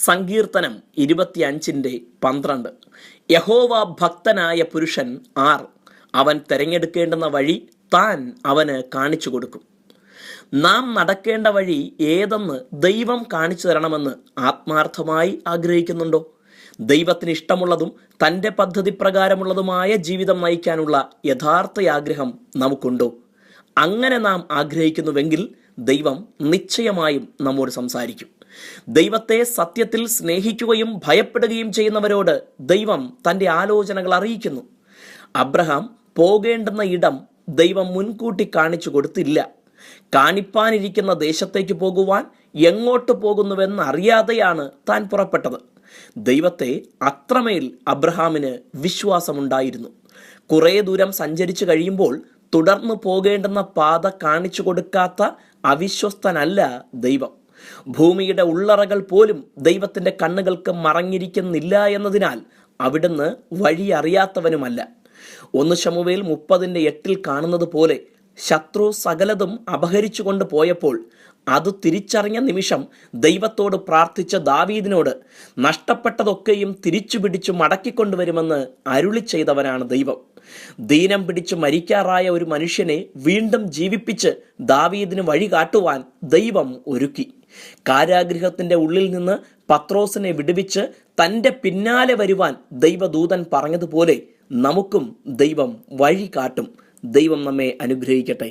സങ്കീർത്തനം 25:12. യഹോവ ഭക്തനായ പുരുഷൻ ആർ? അവൻ തിരഞ്ഞെടുക്കേണ്ടുന്ന വഴി താൻ അവന് കാണിച്ചു കൊടുക്കും. നാം നടക്കേണ്ട വഴി ഏതെന്ന് ദൈവം കാണിച്ചു തരണമെന്ന് ആത്മാർത്ഥമായി ആഗ്രഹിക്കുന്നുണ്ടോ? ദൈവത്തിന് ഇഷ്ടമുള്ളതും തൻ്റെ പദ്ധതി പ്രകാരമുള്ളതുമായ ജീവിതം നയിക്കാനുള്ള യഥാർത്ഥ ആഗ്രഹം നമുക്കുണ്ടോ? അങ്ങനെ നാം ആഗ്രഹിക്കുന്നുവെങ്കിൽ ദൈവം നിശ്ചയമായും നമ്മോട് സംസാരിക്കും. ദൈവത്തെ സത്യത്തിൽ സ്നേഹിക്കുകയും ഭയപ്പെടുകയും ചെയ്യുന്നവരോട് ദൈവം തൻ്റെ ആലോചനകൾ അറിയിക്കുന്നു. അബ്രഹാം പോകേണ്ടുന്ന ഇടം ദൈവം മുൻകൂട്ടി കാണിച്ചു കൊടുത്തില്ല. കാണിപ്പാനിരിക്കുന്ന ദേശത്തേക്ക് പോകുവാൻ എങ്ങോട്ട് പോകുന്നുവെന്ന് അറിയാതെയാണ് താൻ പുറപ്പെട്ടത്. ദൈവത്തെ അത്രമേൽ അബ്രഹാമിന് വിശ്വാസമുണ്ടായിരുന്നു. കുറേ ദൂരം സഞ്ചരിച്ചു കഴിയുമ്പോൾ തുടർന്നു പോകേണ്ടുന്ന പാത കാണിച്ചു കൊടുക്കാത്ത അവിശ്വസ്തനല്ല ദൈവം. ഭൂമിയുടെ ഉള്ളറകൾ പോലും ദൈവത്തിൻ്റെ കണ്ണുകൾക്ക് മറഞ്ഞിരിക്കുന്നില്ല എന്നതിനാൽ അവിടുന്ന് വഴി അറിയാത്തവനുമല്ല. 1 ശമൂവേൽ 30:8 കാണുന്നത് പോലെ ശത്രു സകലതും അപഹരിച്ചു കൊണ്ട് പോയപ്പോൾ അത് തിരിച്ചറിഞ്ഞ നിമിഷം ദൈവത്തോട് പ്രാർത്ഥിച്ച ദാവീദിനോട് നഷ്ടപ്പെട്ടതൊക്കെയും തിരിച്ചു പിടിച്ചു മടക്കിക്കൊണ്ടുവരുമെന്ന് അരുളി ചെയ്തവനാണ് ദൈവം. ദീനം പിടിച്ചു മരിക്കാറായ ഒരു മനുഷ്യനെ വീണ്ടും ജീവിപ്പിച്ച് ദാവീദിന് വഴി കാട്ടുവാൻ ദൈവം ഒരുക്കി. കാരാഗൃഹത്തിൻ്റെ ഉള്ളിൽ നിന്ന് പത്രോസിനെ വിടുവിച്ച് തൻ്റെ പിന്നാലെ വരുവാൻ ദൈവദൂതൻ പറഞ്ഞതുപോലെ നമുക്കും ദൈവം വഴി കാട്ടും. ദൈവം നമ്മെ അനുഗ്രഹിക്കട്ടെ.